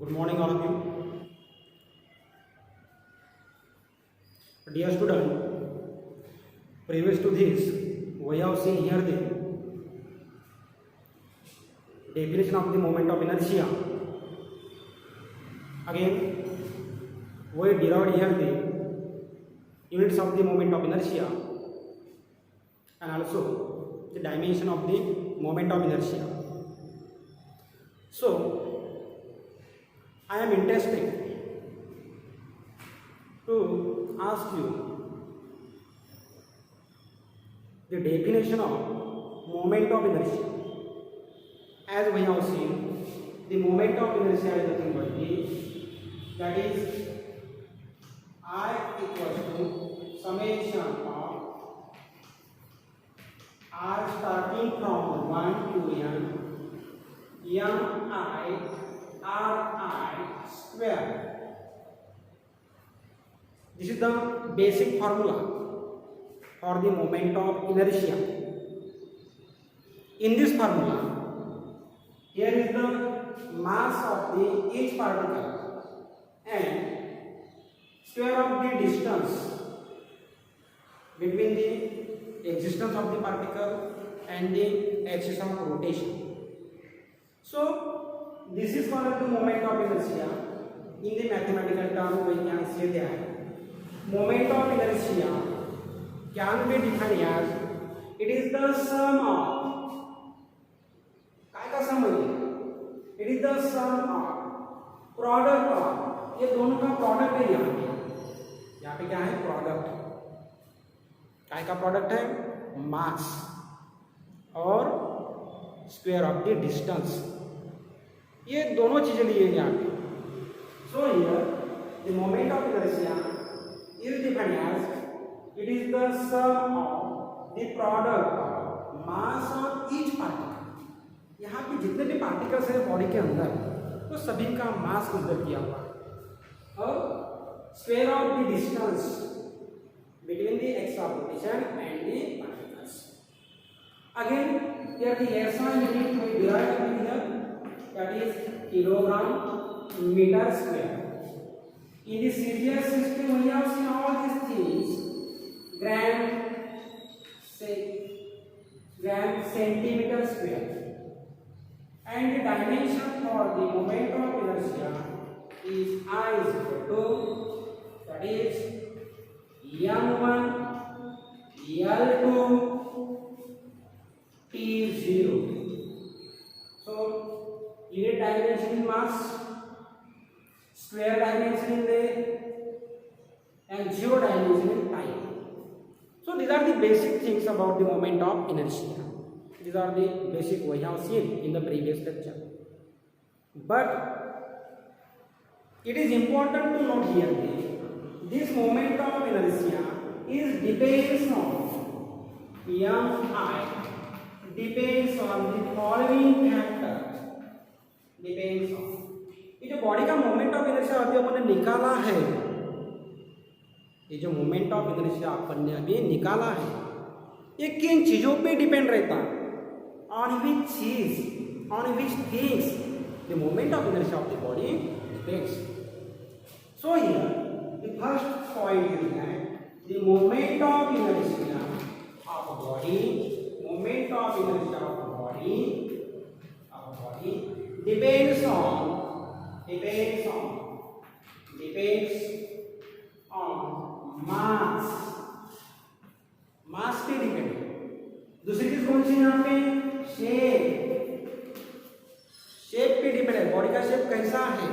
Good morning, all of you. Dear student, previous to this, we have seen here the definition of the moment of inertia. Again, we derived here the units of the moment of inertia and also the dimension of the moment of inertia. So, I am interested to ask you the definition of moment of inertia. As we have seen, the moment of inertia is nothing but that is I equals to summation of r starting from 1 to n mi ri square. This is the basic formula for the moment of inertia. In this formula, here is the mass of the each particle and square of the distance between the existence of the particle and the axis of rotation. So, this is called the moment of inertia. In the mathematical term, we can say that moment of inertia can be defined as it is the sum of काय का सम है it is the sum of product of ये दोनों का product है यहाँ पे क्या है प्रोडक्ट काय का प्रोडक्ट है मास और स्क्वायर ऑफ द डिस्टेंस ये दोनों चीजें लिए हैं यहाँ पे so here the moment of inertia is defined as it is the sum of the product of mass of each particle यहाँ पे जितने भी पार्टिकल्स हैं बॉडी के अंदर तो सभी का मास कंसीडर किया हुआ है और square of the distance between the x of rotation and the particles again here the SI unit we derive here that is kilogram meter square. In the serial system we have seen all these things gram centimeter square and the dimension for the moment of inertia is I is equal to that is m1 l2 T0. So, unit dimension in mass, square dimension in there, and zero dimension in time. So, these are the basic things about the moment of inertia. These are the basic we have seen in the previous lecture. But it is important to note here that this moment of inertia is depends on mi. Depends on the following factor. Depends on ये जो body का moment of inertia अभी अपन ने निकाला है ये जो moment of inertia अपन ने अभी निकाला है ये किन चीजों पे डिपेंड रहता है ऑन विच चीज on which things the moment of inertia of the body depends so here the first point is that the moment of inertia of body moment of inertia of the body depends on mass पे depend है दूसरी चीज कौन सी यहाँ पे shape पे depend है body का शेप कैसा है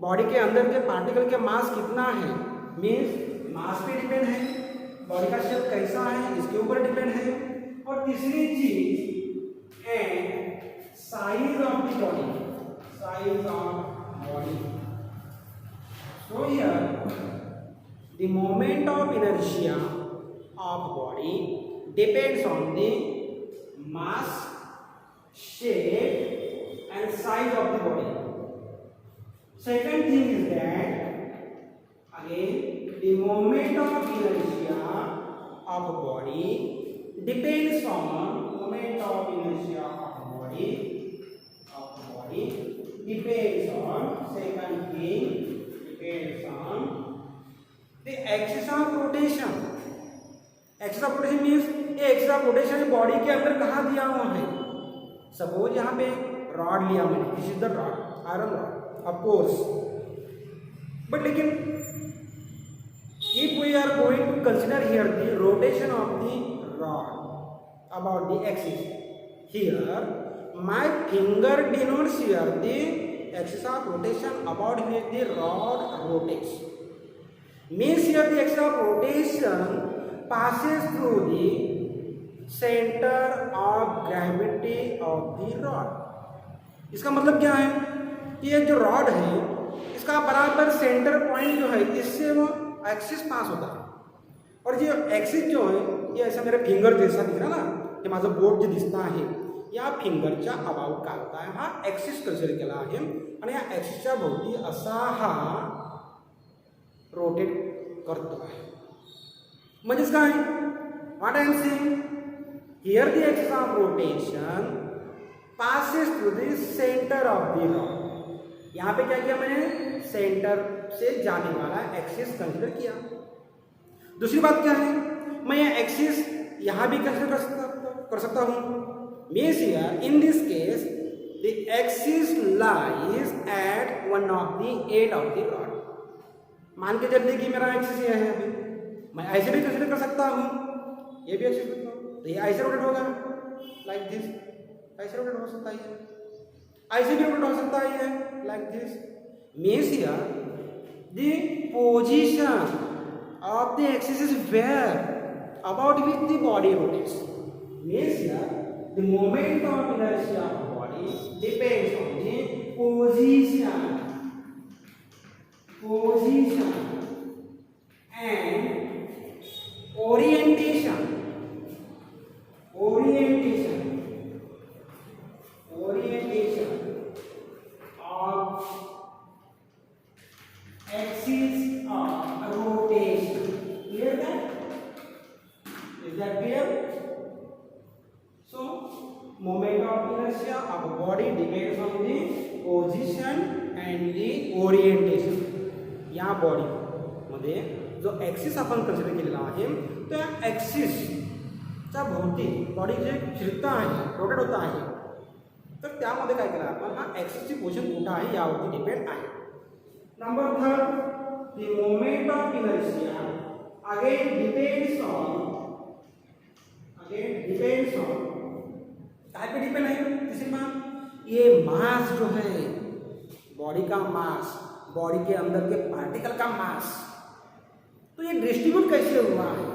बॉडी के अंदर के पार्टिकल के मास कितना है मीन्स मास पे डिपेंड है बॉडी का शेप कैसा है इसके ऊपर डिपेंड है और तीसरी चीज and size of the body so here the moment of inertia of body depends on the mass shape and size of the body second thing is that again the moment of inertia of body depends on moment of inertia of body depends on second thing depends on the axis of rotation. Axis of rotation means ये axis of rotation body के अंदर कहाँ दिया हुआ है. Suppose यहाँ पे rod लिया मैंने, this is the rod, iron rod of course. But लेकिन if we are going to consider here the rotation of the rod about the axis, here my finger denotes here the axis of rotation about which the rod rotates. Means here the axis of rotation passes through the center of gravity of the rod. इसका मतलब क्या है कि ये जो rod है इसका बराबर सेंटर पॉइंट जो है इससे वो एक्सिस पास होता है. और ये एक्सिस जो है ये ऐसा मेरे फिंगर जैसा दिख रहा ना, हे माझं बोट जे दिसतं आहे या फिंगरच्या अबाउट काय होता है, हा एक्सिस कन्सिडर केला आहे आणि या एक्सिसच्या भोवती असा हा रोटेट करतो आहे. म्हणजेच काय, what I am saying here the axis of rotation passes through the centre of the rod. यहाँ पे क्या किया मैंने, सेंटर से जाने वाला एक्सिस कंसिडर किया. दूसरी बात क्या है, मैं ये एक्सिस यहाँ भी कंसिडर कर सकता हूँ. Means here in this case the axis lies at one of the end of the rod. मान के चलिए कि मेरा एक्सिस ये है, अभी मैं ऐसे भी कंसिडर कर सकता हूँ, ये भी ऐसे करता हूँ, तो ये ऐसे रोटेट होगा लाइक दिस, ऐसे रोटेट हो सकता है, ऐसे भी रोटेट हो सकता है like this. Means here the position of the axis is where about which the body rotates. Means here the moment of inertia of body depends on the position and orientation of axis of rotation. Clear that? Is that clear? So moment of inertia of a body depends on the position and the orientation. या body मध्ये जो axis आपण consider केलेला आहे त्या एक्सिसच्या भोवती body जे फिरता आहे, रोटेट होता आहे, तर त्यामध्ये काय केलं आपण, हा एक्सिसची पोझिशन कुठं आहे यावरती डिपेंड आहे. Number third, the moment of inertia again depends on काय पे डिपेंड है. तीसरी बात, ये मास जो है बॉडी का मास, बॉडी के अंदर के पार्टिकल का मास, तो ये डिस्ट्रीब्यूट कैसे हुआ है.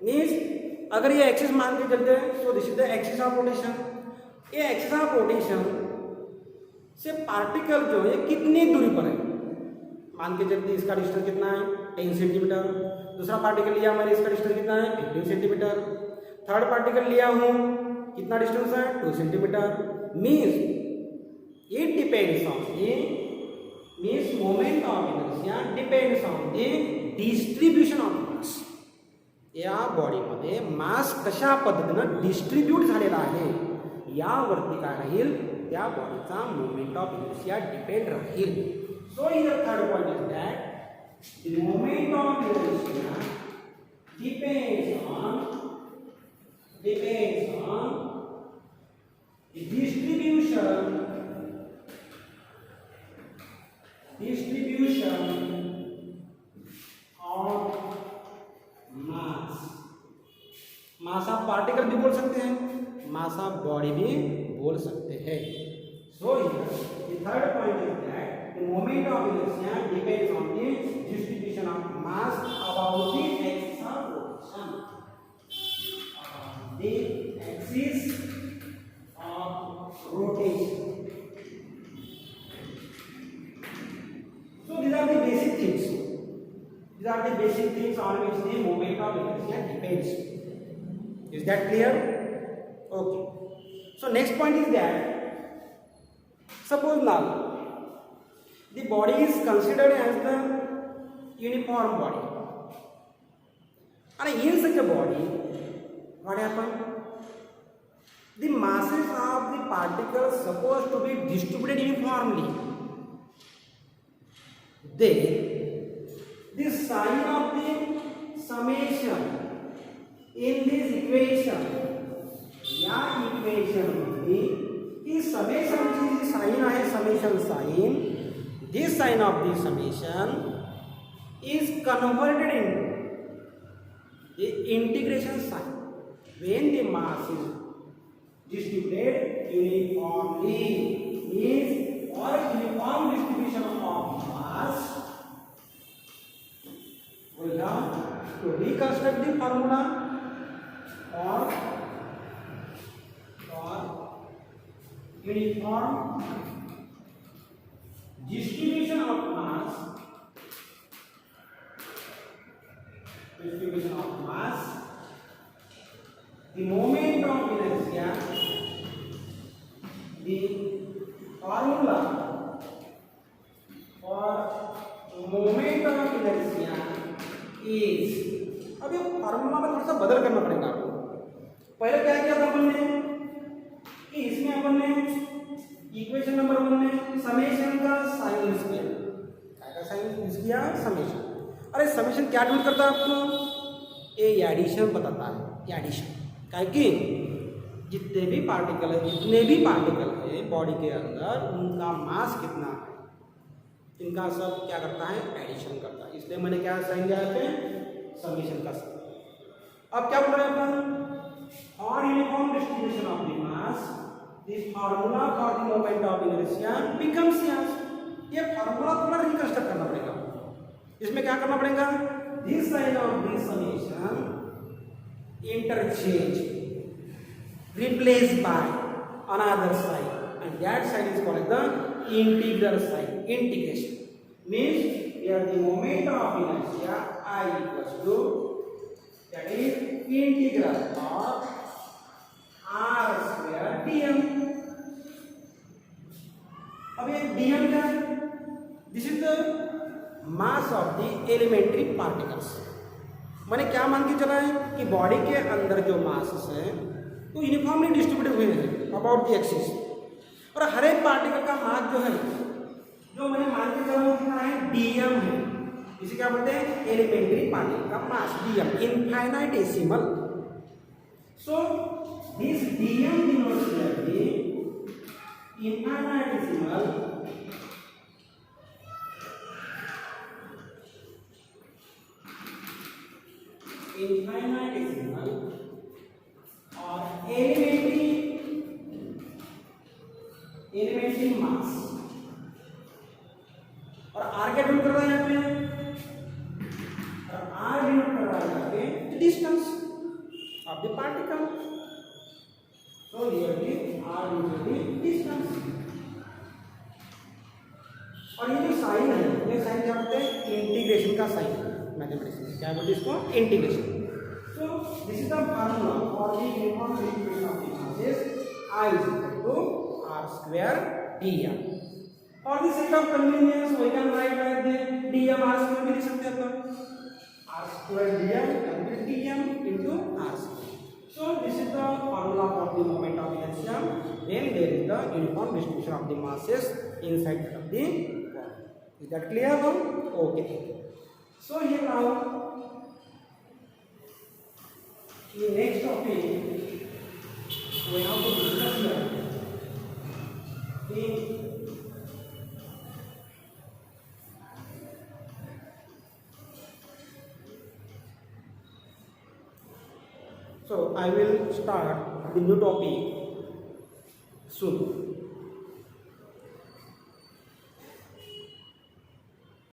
मीन्स अगर ये एक्सिस मान के चलते हैं सो this is the axis of rotation. ये एक्सिस ऑफ रोटेशन से पार्टिकल जो है कितनी दूरी पर है, मान के चलते इसका डिस्टेंस कितना है 10 सेंटीमीटर. दूसरा पार्टिकल लिया मैंने, इसका डिस्टेंस कितना है 15 सेंटीमीटर. थर्ड पार्टिकल लिया हूँ, कितना डिस्टेंस है 2 centimetre. Means it depends on the means moment of inertia depends on the distribution of mass. या बॉडीमध्ये मास कशा पद्धतीनं डिस्ट्रीब्यूट झालेला आहे यावरती काय राहील, त्या बॉडीचा मोमेंट ऑफ इनर्शिया डिपेंड राहील. So here third point is that the moment of inertia depends on the distribution of mass. Mass of particle भी बोल सकते हैं, मास ऑफ बॉडी भी बोल सकते हैं. So here the third point is that the moment of inertia depends on the distribution of mass about the axis of rotation. The axis of rotation. So these are the basic things. These are the basic things on which the moment of inertia depends. Is that clear? Okay. So next point is that suppose now the body is considered as the uniform body, and in such a body what happens, the masses of the particles supposed to be distributed uniformly. then the sign of the summation in this equation या equation मध्ये ही summation ची जी sign आहे summation sign, this sign of the summation is converted into the integration sign when the mass is distributed uniformly, means or uniform distribution of mass. We have to reconstruct the formula for uniform distribution of mass. Distribution of mass. The moment of inertia. The formula for moment of inertia is, अब ये formula में थोड़ा सा बदल करना पड़ेगा आपको। पहले क्या किया था अपन ने कि इसमें अपन ने इक्वेशन नंबर 1 में समेशन का साइन यूज किया। क्या का साइन यूज किया? समेशन। अरे समेशन क्या ढूंढ करता है आपको? ये एडिशन बताता है, एडिशन। क्या कि जितने भी पार्टिकल है बॉडी के अंदर, उनका मास कितना है, इनका सब क्या करता है? एडिशन करता है। इसलिए मैंने क्या साइन दिया है? समेशन का साइन। अब क्या बोल रहे हैं अपन? For uniform distribution of the mass the formula for the moment of inertia becomes यास। ये फार्मूला थोड़ा रिकंस्ट्रक्ट करना पड़ेगा। इसमें क्या करना पड़ेगा? This sign of this summation interchange, replaced by another sign, and that sign is called the integral sign. Integration means here the moment of inertia I equals to, that is integral of r square dm. अब ये dm क्या है? This is the mass of the elementary particles. मैंने क्या मान के चला है कि बॉडी के अंदर जो मासेस हैं वो यूनिफॉर्मली डिस्ट्रीब्यूटेड हुए हैं अबाउट द एक्सिस, और हर एक पार्टिकल का मास जो है, जो मैंने मान के चला वो कितना है? डीएम है। इसे क्या बोलते हैं? एलिमेंट्री पार्टिकल का mass dm, infinitesimal. So this dm denotes the infinitesimal infinitesimal or elementary mass। और r क्या डिनोट कर रहा है यहाँ पे? और r डिनोट कर रहा है यहाँ पे distance of the particle. So here the r denotes the distance। और ये जो साइन है, ये साइन क्या बोलते हैं? इंटीग्रेशन का साइन। मैथमेटिक्स में क्या बोलते हैं इसको? Integration. So this is the formula for the uniform distribution of the masses I is equal to r square dm। और the sake of convenience we can write like the dm r square भी लिख सकते हैं अपन। r square dm can be dm into r square। So this is the formula for the moment of inertia when there is the uniform distribution of the masses inside of the ball। Is that clear now? Okay। So here now the next topic we have to discuss here the so I will start the new topic soon।